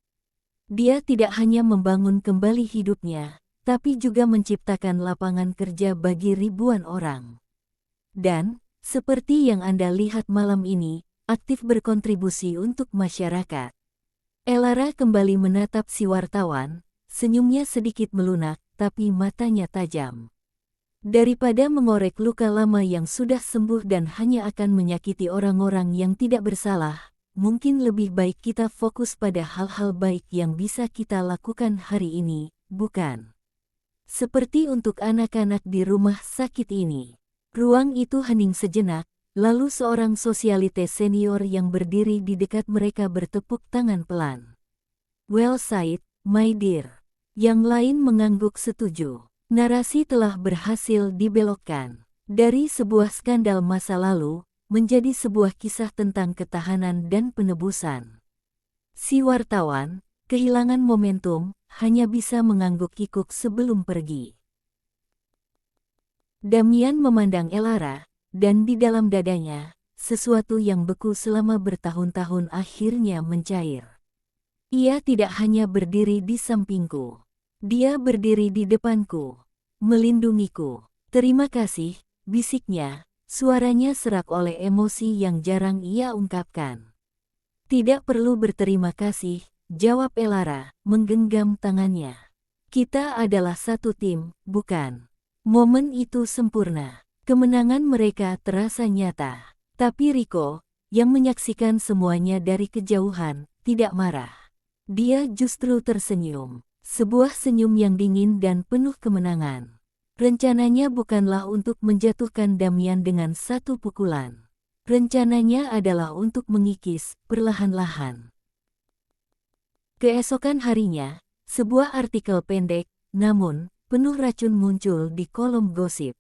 Dia tidak hanya membangun kembali hidupnya, tapi juga menciptakan lapangan kerja bagi ribuan orang. Dan, seperti yang Anda lihat malam ini, aktif berkontribusi untuk masyarakat. Elara kembali menatap si wartawan, senyumnya sedikit melunak, tapi matanya tajam. Daripada mengorek luka lama yang sudah sembuh dan hanya akan menyakiti orang-orang yang tidak bersalah, mungkin lebih baik kita fokus pada hal-hal baik yang bisa kita lakukan hari ini, bukan? Seperti untuk anak-anak di rumah sakit ini. Ruang itu hening sejenak, lalu seorang sosialite senior yang berdiri di dekat mereka bertepuk tangan pelan. Well said, my dear. Yang lain mengangguk setuju. Narasi telah berhasil dibelokkan dari sebuah skandal masa lalu menjadi sebuah kisah tentang ketahanan dan penebusan. Si wartawan, kehilangan momentum, hanya bisa mengangguk kikuk sebelum pergi. Damian memandang Elara, dan di dalam dadanya, sesuatu yang beku selama bertahun-tahun akhirnya mencair. Ia tidak hanya berdiri di sampingku. Dia berdiri di depanku, melindungiku. Terima kasih, bisiknya, suaranya serak oleh emosi yang jarang ia ungkapkan. Tidak perlu berterima kasih, jawab Elara, menggenggam tangannya. Kita adalah satu tim, bukan? Momen itu sempurna. Kemenangan mereka terasa nyata. Tapi Rico, yang menyaksikan semuanya dari kejauhan, tidak marah. Dia justru tersenyum. Sebuah senyum yang dingin dan penuh kemenangan. Rencananya bukanlah untuk menjatuhkan Damian dengan satu pukulan. Rencananya adalah untuk mengikis perlahan-lahan. Keesokan harinya, sebuah artikel pendek, namun penuh racun muncul di kolom gosip.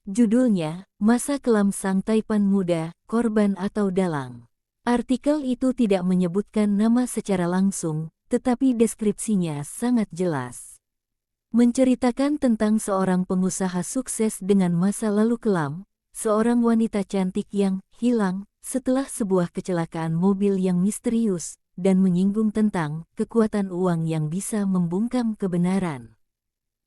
Judulnya, Masa Kelam Sang Taipan Muda, Korban atau Dalang. Artikel itu tidak menyebutkan nama secara langsung, tetapi deskripsinya sangat jelas. Menceritakan tentang seorang pengusaha sukses dengan masa lalu kelam, seorang wanita cantik yang hilang setelah sebuah kecelakaan mobil yang misterius, dan menyinggung tentang kekuatan uang yang bisa membungkam kebenaran.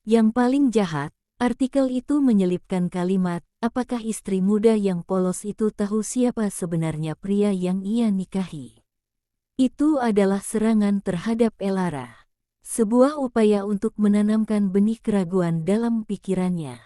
Yang paling jahat, artikel itu menyelipkan kalimat, apakah istri muda yang polos itu tahu siapa sebenarnya pria yang ia nikahi? Itu adalah serangan terhadap Elara. Sebuah upaya untuk menanamkan benih keraguan dalam pikirannya.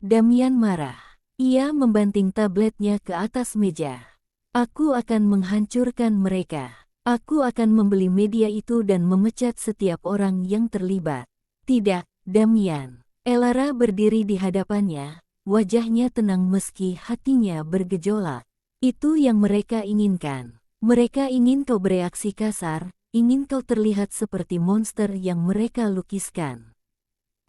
Damian marah. Ia membanting tabletnya ke atas meja. Aku akan menghancurkan mereka. Aku akan membeli media itu dan memecat setiap orang yang terlibat. Tidak, Damian. Elara berdiri di hadapannya, wajahnya tenang meski hatinya bergejolak. Itu yang mereka inginkan. Mereka ingin kau bereaksi kasar, ingin kau terlihat seperti monster yang mereka lukiskan.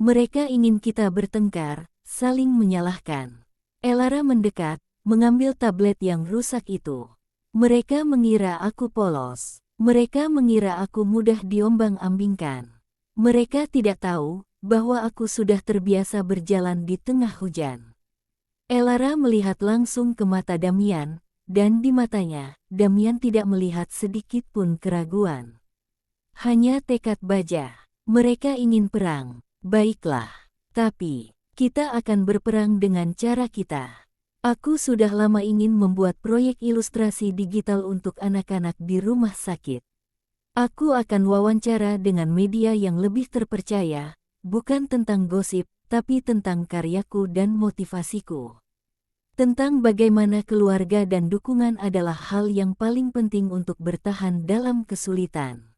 Mereka ingin kita bertengkar, saling menyalahkan. Elara mendekat, mengambil tablet yang rusak itu. Mereka mengira aku polos. Mereka mengira aku mudah diombang-ambingkan. Mereka tidak tahu bahwa aku sudah terbiasa berjalan di tengah hujan. Elara melihat langsung ke mata Damian, dan di matanya, Damian tidak melihat sedikit pun keraguan. Hanya tekad baja. Mereka ingin perang. Baiklah. Tapi, kita akan berperang dengan cara kita. Aku sudah lama ingin membuat proyek ilustrasi digital untuk anak-anak di rumah sakit. Aku akan wawancara dengan media yang lebih terpercaya, bukan tentang gosip, tapi tentang karyaku dan motivasiku. Tentang bagaimana keluarga dan dukungan adalah hal yang paling penting untuk bertahan dalam kesulitan.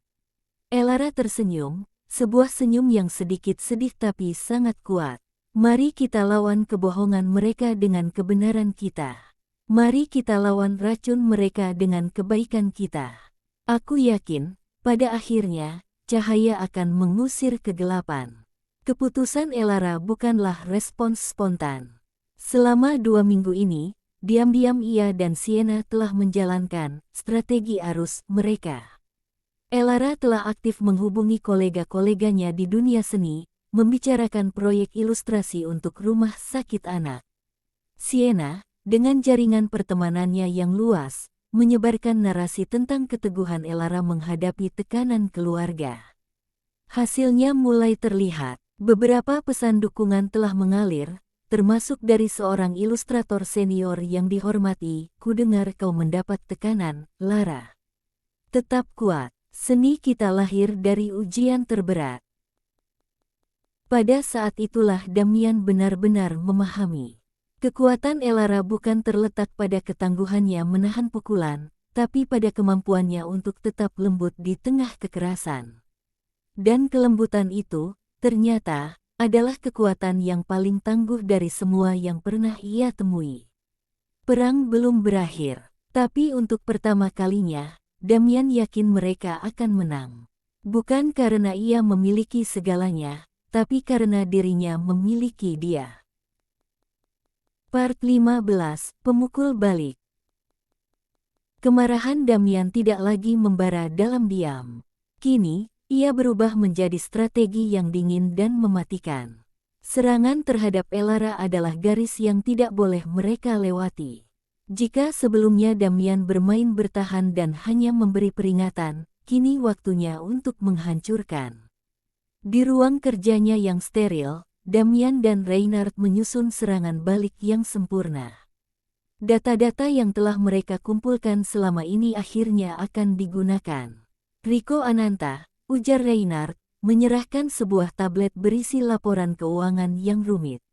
Elara tersenyum, sebuah senyum yang sedikit sedih tapi sangat kuat. Mari kita lawan kebohongan mereka dengan kebenaran kita. Mari kita lawan racun mereka dengan kebaikan kita. Aku yakin, pada akhirnya, cahaya akan mengusir kegelapan. Keputusan Elara bukanlah respons spontan. Selama 2 minggu ini, diam-diam ia dan Sienna telah menjalankan strategi arus mereka. Elara telah aktif menghubungi kolega-koleganya di dunia seni, membicarakan proyek ilustrasi untuk rumah sakit anak. Sienna, dengan jaringan pertemanannya yang luas, menyebarkan narasi tentang keteguhan Elara menghadapi tekanan keluarga. Hasilnya mulai terlihat. Beberapa pesan dukungan telah mengalir, termasuk dari seorang ilustrator senior yang dihormati. Kudengar kau mendapat tekanan, Lara. Tetap kuat, seni kita lahir dari ujian terberat. Pada saat itulah Damian benar-benar memahami. Kekuatan Elara bukan terletak pada ketangguhannya menahan pukulan, tapi pada kemampuannya untuk tetap lembut di tengah kekerasan. Dan kelembutan itu, ternyata, adalah kekuatan yang paling tangguh dari semua yang pernah ia temui. Perang belum berakhir, tapi untuk pertama kalinya, Damian yakin mereka akan menang. Bukan karena ia memiliki segalanya, tapi karena dirinya memiliki dia. Part 15, Pemukul Balik. Kemarahan Damian tidak lagi membara dalam diam. Kini, ia berubah menjadi strategi yang dingin dan mematikan. Serangan terhadap Elara adalah garis yang tidak boleh mereka lewati. Jika sebelumnya Damian bermain bertahan dan hanya memberi peringatan, kini waktunya untuk menghancurkan. Di ruang kerjanya yang steril, Damian dan Reynard menyusun serangan balik yang sempurna. Data-data yang telah mereka kumpulkan selama ini akhirnya akan digunakan. Rico Ananta, ujar Reynard, menyerahkan sebuah tablet berisi laporan keuangan yang rumit.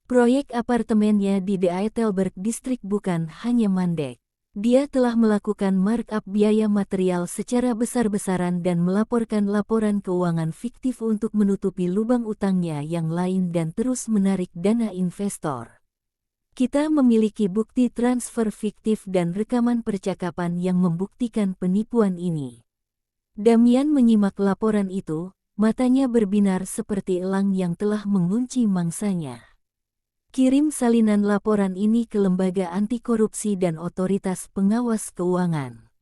Proyek apartemennya di The Eitelberg District bukan hanya mandek. Dia telah melakukan markup biaya material secara besar-besaran dan melaporkan laporan keuangan fiktif untuk menutupi lubang utangnya yang lain dan terus menarik dana investor. Kita memiliki bukti transfer fiktif dan rekaman percakapan yang membuktikan penipuan ini. Damian menyimak laporan itu, matanya berbinar seperti elang yang telah mengunci mangsanya. Kirim salinan laporan ini ke lembaga anti korupsi dan otoritas pengawas keuangan.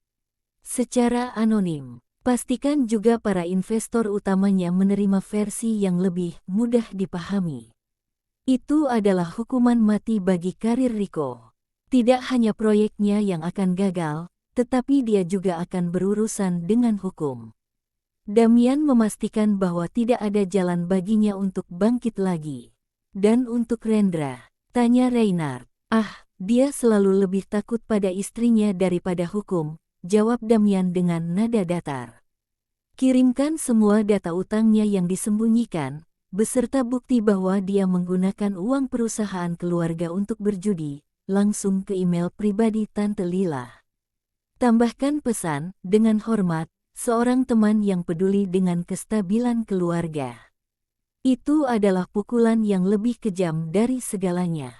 Secara anonim, pastikan juga para investor utamanya menerima versi yang lebih mudah dipahami. Itu adalah hukuman mati bagi karir Rico. Tidak hanya proyeknya yang akan gagal, tetapi dia juga akan berurusan dengan hukum. Damian memastikan bahwa tidak ada jalan baginya untuk bangkit lagi. Dan untuk Rendra, tanya Reynard. Dia selalu lebih takut pada istrinya daripada hukum, jawab Damian dengan nada datar. Kirimkan semua data utangnya yang disembunyikan, beserta bukti bahwa dia menggunakan uang perusahaan keluarga untuk berjudi, langsung ke email pribadi Tante Lila. Tambahkan pesan, dengan hormat, seorang teman yang peduli dengan kestabilan keluarga. Itu adalah pukulan yang lebih kejam dari segalanya.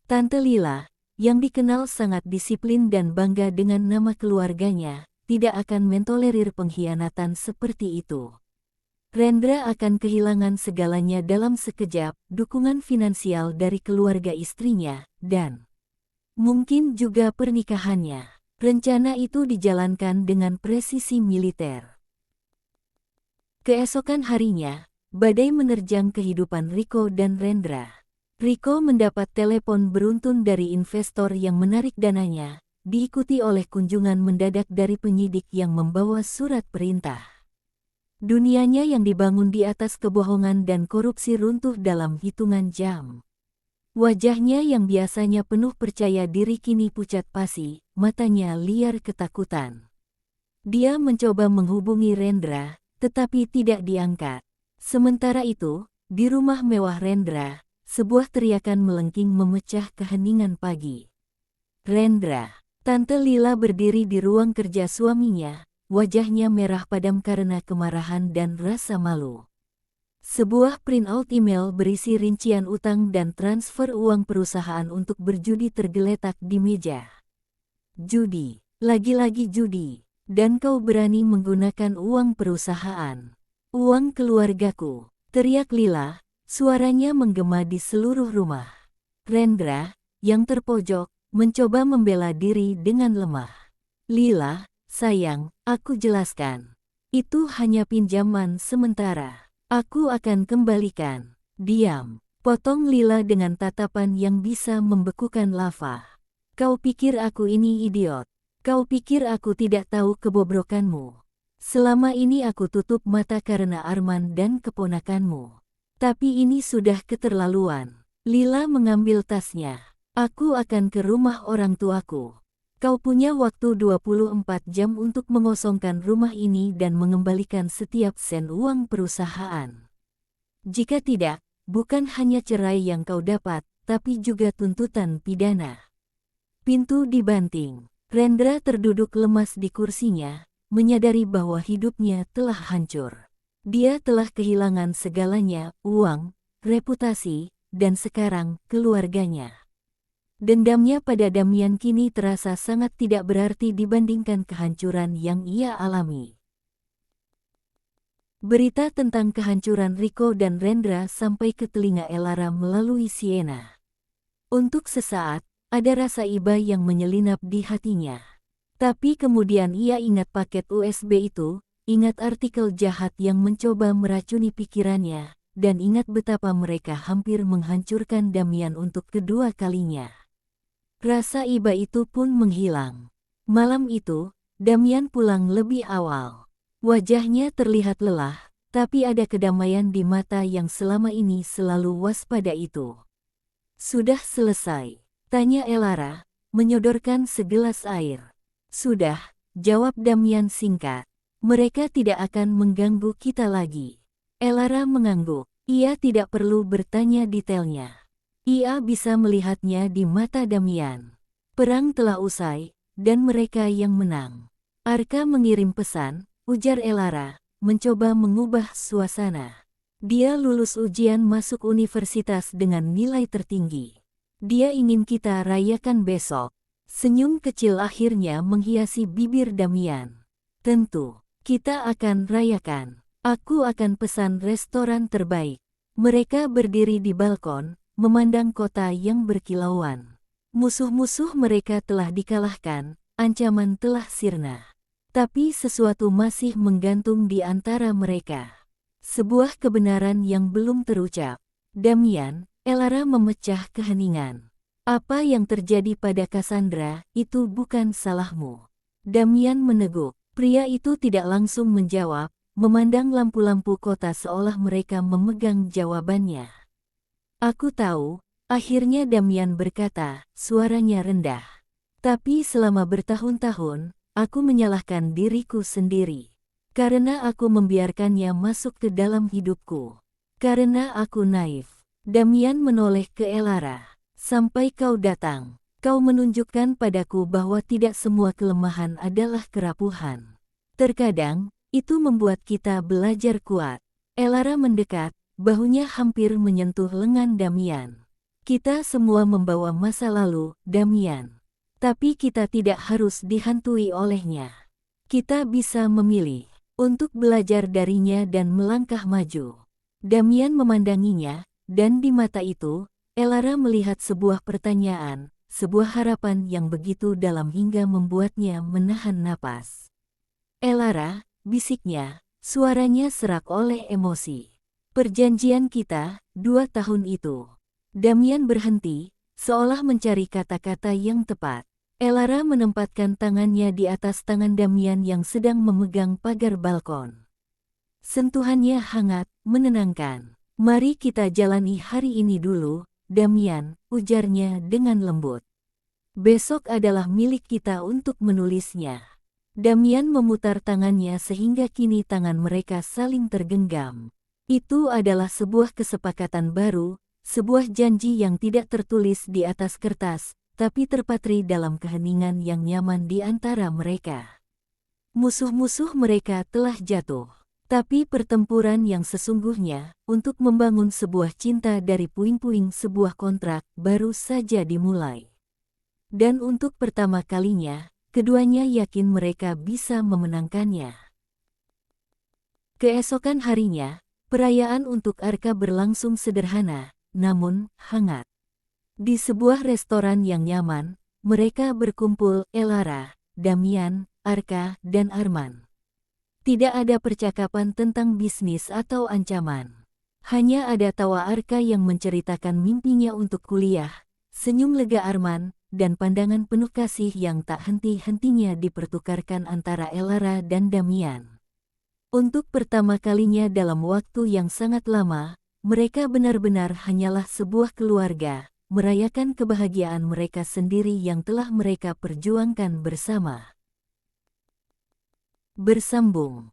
Tante Lila, yang dikenal sangat disiplin dan bangga dengan nama keluarganya, tidak akan mentolerir pengkhianatan seperti itu. Rendra akan kehilangan segalanya dalam sekejap, dukungan finansial dari keluarga istrinya, dan mungkin juga pernikahannya. Rencana itu dijalankan dengan presisi militer. Keesokan harinya, badai menerjang kehidupan Rico dan Rendra. Rico mendapat telepon beruntun dari investor yang menarik dananya, diikuti oleh kunjungan mendadak dari penyidik yang membawa surat perintah. Dunianya yang dibangun di atas kebohongan dan korupsi runtuh dalam hitungan jam. Wajahnya yang biasanya penuh percaya diri kini pucat pasi, matanya liar ketakutan. Dia mencoba menghubungi Rendra, tetapi tidak diangkat. Sementara itu, di rumah mewah Rendra, sebuah teriakan melengking memecah keheningan pagi. Rendra, Tante Lila berdiri di ruang kerja suaminya, wajahnya merah padam karena kemarahan dan rasa malu. Sebuah printout email berisi rincian utang dan transfer uang perusahaan untuk berjudi tergeletak di meja. Judi, lagi-lagi judi, dan kau berani menggunakan uang perusahaan. Uang keluargaku, teriak Lila, suaranya menggema di seluruh rumah. Rendra, yang terpojok, mencoba membela diri dengan lemah. Lila, sayang, aku jelaskan. Itu hanya pinjaman sementara. Aku akan kembalikan. Diam, potong Lila dengan tatapan yang bisa membekukan lava. Kau pikir aku ini idiot? Kau pikir aku tidak tahu kebobrokanmu? Selama ini aku tutup mata karena Arman dan keponakanmu. Tapi ini sudah keterlaluan. Lila mengambil tasnya. Aku akan ke rumah orang tuaku. Kau punya waktu 24 jam untuk mengosongkan rumah ini dan mengembalikan setiap sen uang perusahaan. Jika tidak, bukan hanya cerai yang kau dapat, tapi juga tuntutan pidana. Pintu dibanting. Rendra terduduk lemas di kursinya, menyadari bahwa hidupnya telah hancur. Dia telah kehilangan segalanya, uang, reputasi, dan sekarang keluarganya. Dendamnya pada Damian kini terasa sangat tidak berarti dibandingkan kehancuran yang ia alami. Berita tentang kehancuran Rico dan Rendra sampai ke telinga Elara melalui Sienna. Untuk sesaat, ada rasa iba yang menyelinap di hatinya. Tapi kemudian ia ingat paket USB itu, ingat artikel jahat yang mencoba meracuni pikirannya, dan ingat betapa mereka hampir menghancurkan Damian untuk kedua kalinya. Rasa iba itu pun menghilang. Malam itu, Damian pulang lebih awal. Wajahnya terlihat lelah, tapi ada kedamaian di mata yang selama ini selalu waspada itu. "Sudah selesai?" tanya Elara, menyodorkan segelas air. "Sudah," jawab Damian singkat. "Mereka tidak akan mengganggu kita lagi." Elara mengangguk. Ia tidak perlu bertanya detailnya. Ia bisa melihatnya di mata Damian. Perang telah usai, dan mereka yang menang. "Arka mengirim pesan," ujar Elara, mencoba mengubah suasana. "Dia lulus ujian masuk universitas dengan nilai tertinggi. Dia ingin kita rayakan besok." Senyum kecil akhirnya menghiasi bibir Damian. "Tentu, kita akan rayakan. Aku akan pesan restoran terbaik." Mereka berdiri di balkon, memandang kota yang berkilauan. Musuh-musuh mereka telah dikalahkan, ancaman telah sirna. Tapi sesuatu masih menggantung di antara mereka. Sebuah kebenaran yang belum terucap. "Damian," Elara memecah keheningan. "Apa yang terjadi pada Cassandra, itu bukan salahmu." Damian meneguk. Pria itu tidak langsung menjawab, memandang lampu-lampu kota seolah mereka memegang jawabannya. "Aku tahu," akhirnya Damian berkata, suaranya rendah. "Tapi selama bertahun-tahun, aku menyalahkan diriku sendiri. Karena aku membiarkannya masuk ke dalam hidupku. Karena aku naif." Damian menoleh ke Elara. "Sampai kau datang, kau menunjukkan padaku bahwa tidak semua kelemahan adalah kerapuhan. Terkadang, itu membuat kita belajar kuat." Elara mendekat, bahunya hampir menyentuh lengan Damian. "Kita semua membawa masa lalu, Damian. Tapi kita tidak harus dihantui olehnya. Kita bisa memilih untuk belajar darinya dan melangkah maju." Damian memandanginya, dan di mata itu, Elara melihat sebuah pertanyaan, sebuah harapan yang begitu dalam hingga membuatnya menahan napas. "Elara," bisiknya, suaranya serak oleh emosi. "Perjanjian kita, 2 tahun itu." Damian berhenti, seolah mencari kata-kata yang tepat. Elara menempatkan tangannya di atas tangan Damian yang sedang memegang pagar balkon. Sentuhannya hangat, menenangkan. "Mari kita jalani hari ini dulu, Damian," ujarnya dengan lembut. "Besok adalah milik kita untuk menulisnya." Damian memutar tangannya sehingga kini tangan mereka saling tergenggam. Itu adalah sebuah kesepakatan baru, sebuah janji yang tidak tertulis di atas kertas, tapi terpatri dalam keheningan yang nyaman di antara mereka. Musuh-musuh mereka telah jatuh. Tapi pertempuran yang sesungguhnya, untuk membangun sebuah cinta dari puing-puing sebuah kontrak, baru saja dimulai. Dan untuk pertama kalinya, keduanya yakin mereka bisa memenangkannya. Keesokan harinya, perayaan untuk Arka berlangsung sederhana, namun hangat. Di sebuah restoran yang nyaman, mereka berkumpul, Elara, Damian, Arka, dan Arman. Tidak ada percakapan tentang bisnis atau ancaman. Hanya ada tawa Arka yang menceritakan mimpinya untuk kuliah, senyum lega Arman, dan pandangan penuh kasih yang tak henti-hentinya dipertukarkan antara Elara dan Damian. Untuk pertama kalinya dalam waktu yang sangat lama, mereka benar-benar hanyalah sebuah keluarga, merayakan kebahagiaan mereka sendiri yang telah mereka perjuangkan bersama. Bersambung.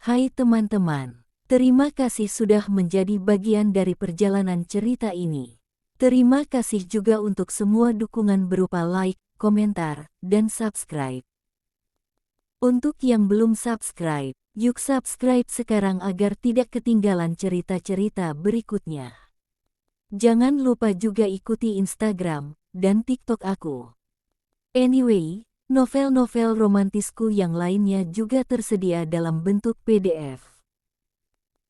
Hai teman-teman, terima kasih sudah menjadi bagian dari perjalanan cerita ini. Terima kasih juga untuk semua dukungan berupa like, komentar, dan subscribe. Untuk yang belum subscribe, yuk subscribe sekarang agar tidak ketinggalan cerita-cerita berikutnya. Jangan lupa juga ikuti Instagram dan TikTok aku. Anyway, novel-novel romantisku yang lainnya juga tersedia dalam bentuk PDF.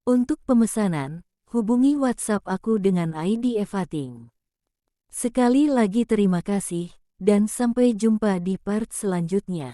Untuk pemesanan, hubungi WhatsApp aku dengan ID Evating. Sekali lagi terima kasih, dan sampai jumpa di part selanjutnya.